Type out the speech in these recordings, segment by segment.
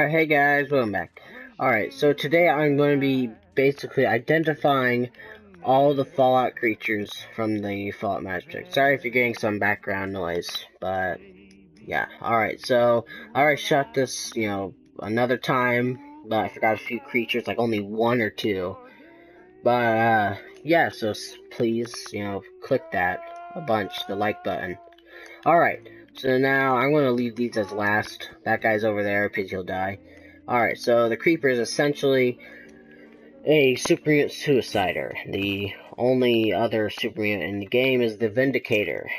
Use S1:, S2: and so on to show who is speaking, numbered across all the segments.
S1: Hey guys, welcome back. Alright, so today I'm going to be basically identifying all the Fallout creatures from the Fallout Mashup. Sorry if you're getting some background noise, but yeah. Alright, so I already shot this, another time, but I forgot a few creatures, like only one or two. But, yeah, so please, click that a bunch, the like button. Alright, so now I'm going to leave these as last. That guy's over there because he'll die. Alright, so the Creeper is essentially a super mutant suicider. The only other super mutant in the game is the Vindicator.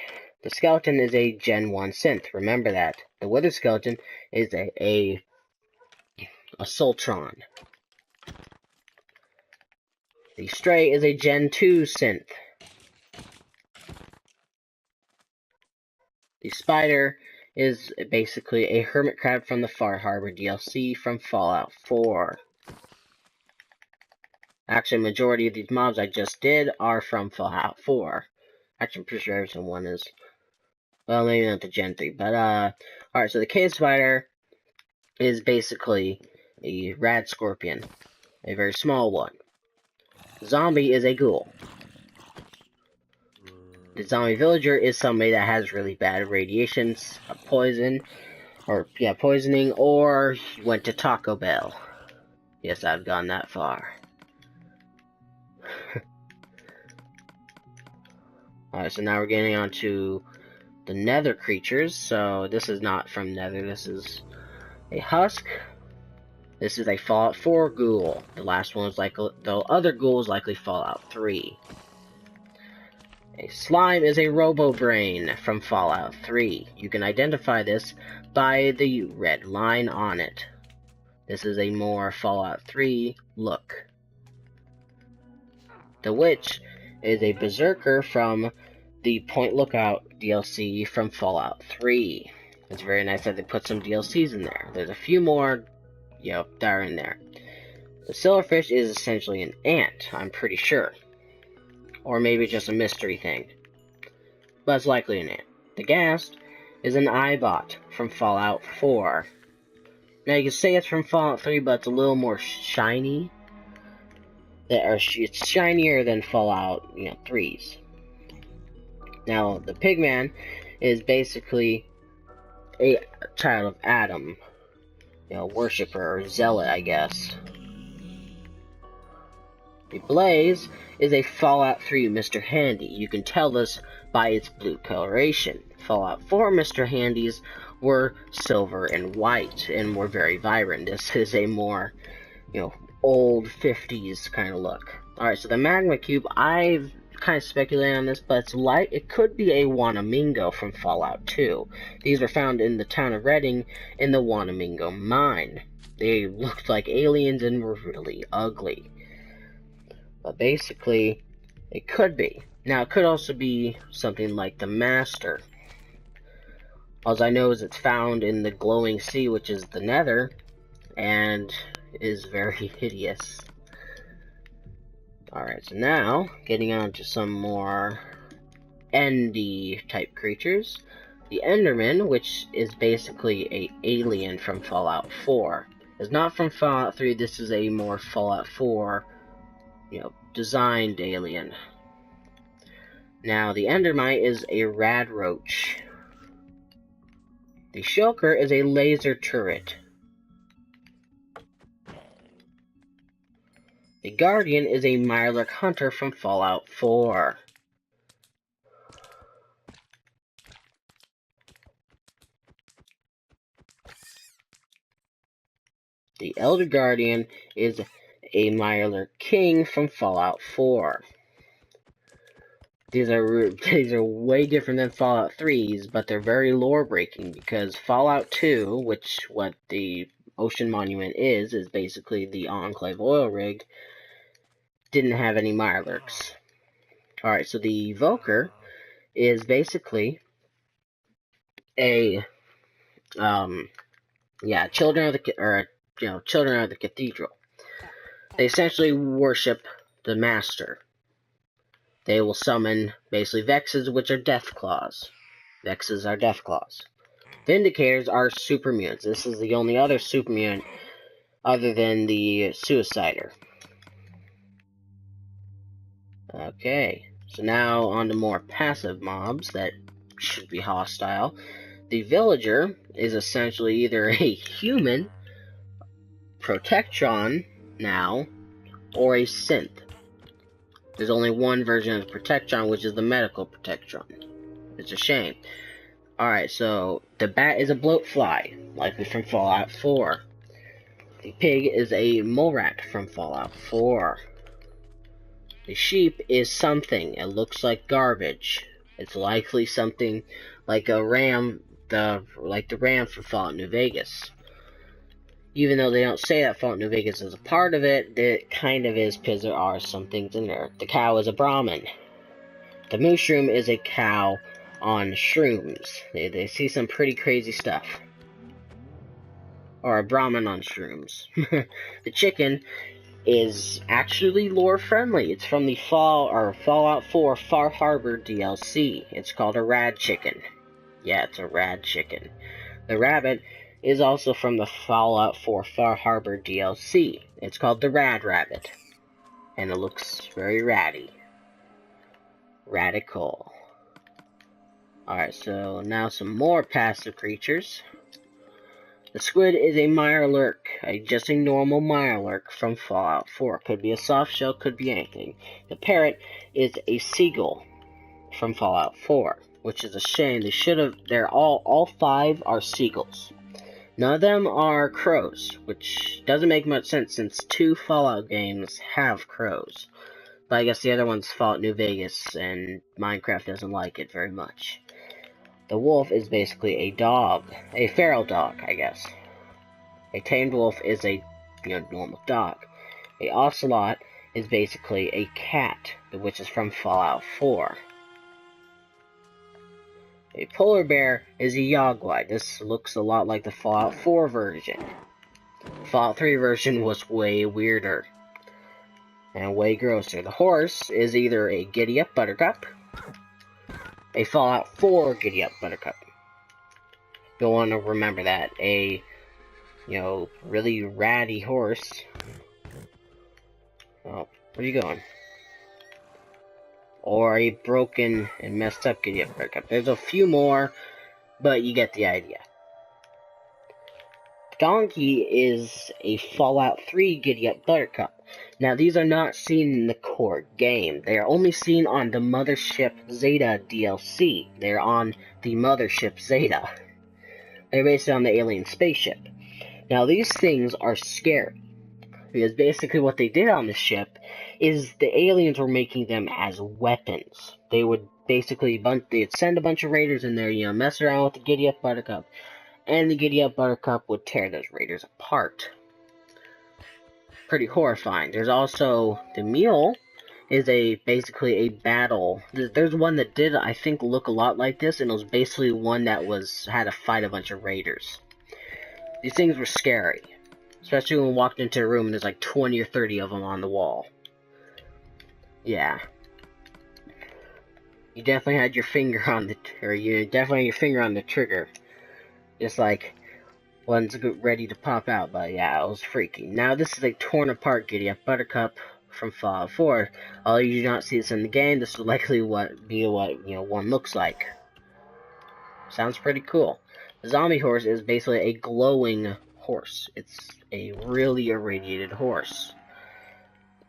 S1: The Skeleton is a Gen 1 synth, remember that. The Wither Skeleton is a Sultron. The Stray is a Gen 2 synth. The Spider is basically a Hermit Crab from the Far Harbor DLC from Fallout 4. Actually, majority of these mobs I just did are from Fallout 4. Actually, I'm pretty sure every single one is. Well, maybe not the Gen 3, but, alright, so the Cave Spider is basically a rad scorpion. A very small one. Zombie is a ghoul. The zombie villager is somebody that has really bad radiations, poisoning, or went to Taco Bell. Yes, I've gone that far. Alright, so now we're getting on to the Nether creatures. So this is not from Nether, this is a husk. This is a Fallout 4 ghoul. The last one was the other ghoul is likely Fallout 3. A slime is a Robo-Brain from Fallout 3. You can identify this by the red line on it. This is a more Fallout 3 look. The Witch is a Berserker from the Point Lookout DLC from Fallout 3. It's very nice that they put some DLCs in there. There's a few more, that are in there. The Silverfish is essentially an ant, I'm pretty sure. Or maybe just a mystery thing. But it's likely an ant. The Ghast is an Eyebot from Fallout 4. Now you can say it's from Fallout 3, but it's a little more shiny. It's shinier than Fallout, 3's. Now, the Pigman is basically a child of Adam. Worshipper or zealot, I guess. The Blaze is a Fallout 3 Mr. Handy. You can tell this by its blue coloration. Fallout 4 Mr. Handys were silver and white and were very vibrant. This is a more, old 50s kind of look. Alright, so the Magma Cube, I've kind of speculated on this, but it could be a Wanamingo from Fallout 2. These were found in the town of Redding in the Wanamingo mine. They looked like aliens and were really ugly. But basically, it could be. Now, it could also be something like the Master. All I know is it's found in the glowing sea, which is the Nether, and is very hideous. Alright, so now, getting on to some more Endy type creatures. The Enderman, which is basically a alien from Fallout 4. It's not from Fallout 3, this is a more Fallout 4, designed alien. Now, the Endermite is a rad roach. The Shulker is a laser turret. The Guardian is a Mirelurk hunter from Fallout 4. The Elder Guardian is a Mirelurk king from Fallout 4. These are way different than Fallout 3's, but they're very lore-breaking because Fallout 2, what the Ocean Monument is basically the Enclave oil rig, didn't have any Mirelurks. Alright, so the Evoker is basically a, children of the Cathedral. They essentially worship the Master. They will summon basically Vexes, which are Death Claws. Vexes are Death Claws. Vindicators are super mutants. This is the only other super mutant other than the Suicider. Okay, so now on to more passive mobs that should be hostile. The Villager is essentially either a human, Protectron now, or a synth. There's only one version of the Protectron, which is the medical Protectron. It's a shame. Alright, so the bat is a bloatfly, likely from Fallout 4. The pig is a mole rat from Fallout 4. The sheep is something. It looks like garbage. It's likely something like a ram, like the ram from Fallout New Vegas. Even though they don't say that Fallout New Vegas is a part of it, it kind of is because there are some things in there. The cow is a Brahmin. The mushroom is a cow on shrooms. They see some pretty crazy stuff. Or a Brahmin on shrooms. The chicken is actually lore friendly. It's from the Fallout 4 Far Harbor DLC. It's called a rad chicken. Yeah, it's a rad chicken. The rabbit is also from the Fallout 4 Far Harbor DLC. It's called the Rad Rabbit. And it looks very ratty. Radical. Alright, so now some more passive creatures. The squid is a mirelurk, just a normal mirelurk from Fallout 4. Could be a soft shell, could be anything. The parrot is a seagull from Fallout 4, which is a shame. All 5 are seagulls. None of them are crows, which doesn't make much sense since 2 Fallout games have crows. But I guess the other one's Fallout New Vegas, and Minecraft doesn't like it very much. The wolf is basically a dog. A feral dog, I guess. A tamed wolf is a normal dog. A ocelot is basically a cat, which is from Fallout 4. A polar bear is a yogwai. This looks a lot like the Fallout 4 version. The Fallout 3 version was way weirder. And way grosser. The horse is either a Giddyup buttercup, a Fallout 4 Giddyup buttercup. You'll want to remember that. A, really ratty horse. Oh, where are you going? Or a broken and messed up Giddyup buttercup. There's a few more, but you get the idea. Donkey is a Fallout 3 Giddyup buttercup. Now, these are not seen in the core game. They are only seen on the Mothership Zeta DLC. They're on the Mothership Zeta. They're based on the alien spaceship. Now, these things are scary. Because basically what they did on the ship is the aliens were making them as weapons. They would basically they'd send a bunch of raiders in there, mess around with the Giddyup buttercup. And the Giddyup buttercup would tear those raiders apart. Pretty horrifying. There's also the mule is basically a battle. There's one that did, I think, look a lot like this, and it was basically one that had to fight a bunch of raiders. These things were scary, especially when we walked into a room and there's like 20 or 30 of them on the wall. Yeah. You definitely had your finger on the trigger. Just like one's ready to pop out, but yeah, it was freaky. Now this is a torn apart Giddyup buttercup from Fallout 4. Although you do not see this in the game, this will likely be what one looks like. Sounds pretty cool. The zombie horse is basically a glowing horse. It's a really irradiated horse.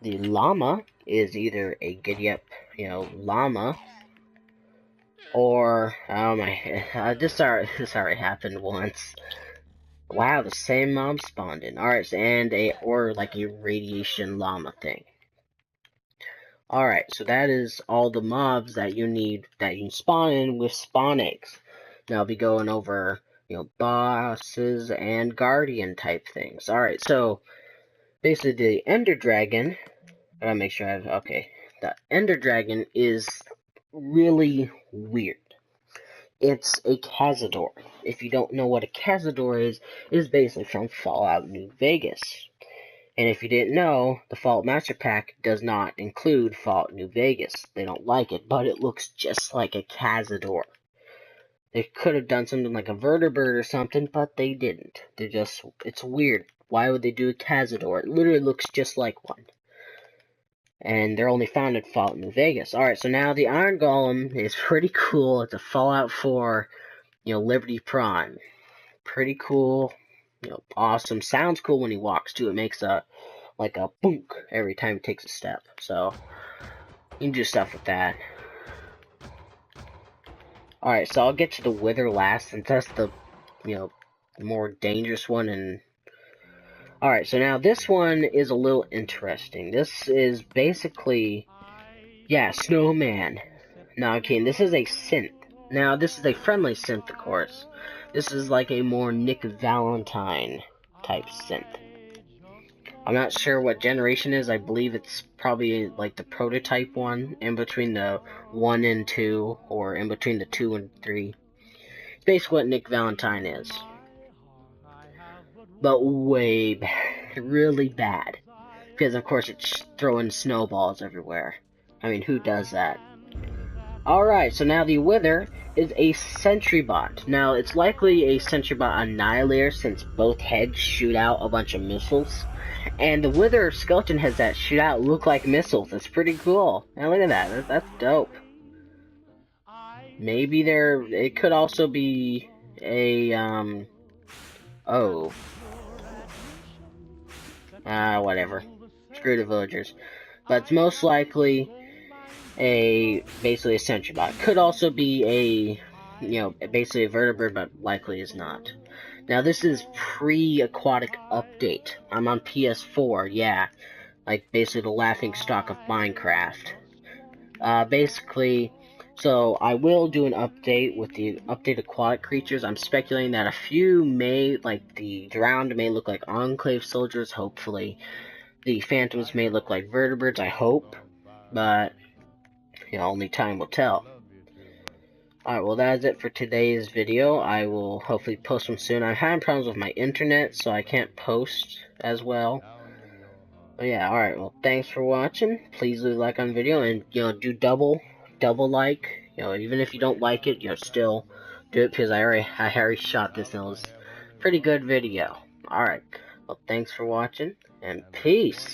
S1: The llama is either a Giddyup, llama, or oh my, this already happened once. Wow, the same mob spawned in. Alright, or like a radiation llama thing. Alright, so that is all the mobs that you need that you can spawn in with spawn eggs. Now I'll be going over, bosses and guardian type things. Alright, so basically the Ender Dragon, I gotta make sure okay. The Ender Dragon is really weird. It's a Cazador. If you don't know what a Cazador is, it is basically from Fallout New Vegas. And if you didn't know, the Fallout Master Pack does not include Fallout New Vegas. They don't like it, but it looks just like a Cazador. They could have done something like a vertebrate or something, but they didn't. It's weird. Why would they do a Cazador? It literally looks just like one. And they're only found in Fallout New Vegas. Alright, so now the Iron Golem is pretty cool. It's a Fallout 4, Liberty Prime. Pretty cool. Awesome. Sounds cool when he walks too. It makes like a boonk every time he takes a step. So you can do stuff with that. Alright, so I'll get to the Wither last, since that's the more dangerous one. And alright, so now this one is a little interesting. This is basically, yeah, Snowman. Now, okay, this is a synth. Now, this is a friendly synth, of course. This is like a more Nick Valentine type synth. I'm not sure what generation it is. I believe it's probably like the prototype one, in between the 1 and 2, or in between the 2 and 3. It's basically what Nick Valentine is. But way bad. Really bad. Because, of course, it's throwing snowballs everywhere. I mean, who does that? Alright, so now the Wither is a sentry bot. Now, it's likely a sentry bot annihilator, since both heads shoot out a bunch of missiles. And the Wither skeleton heads that shoot out look like missiles. It's pretty cool. Now look at that. That's dope. Maybe it could also be a, whatever. Screw the villagers. But it's most likely basically a sentry bot. Could also be basically a vertebrate, but likely is not. Now this is pre-aquatic update. I'm on PS4, yeah. Like basically the laughing stock of Minecraft. Basically, so I will do an update with the updated aquatic creatures. I'm speculating that a few may, like the drowned may look like Enclave soldiers, hopefully. The phantoms may look like vertebrates, I hope. But only time will tell. Alright, well that is it for today's video. I will hopefully post them soon. I'm having problems with my internet, so I can't post as well. But yeah, alright, well thanks for watching. Please leave a like on the video, and do double like. Even if you don't like it, still do it, because I already shot this, and it was a pretty good video. Alright, well thanks for watching, and peace.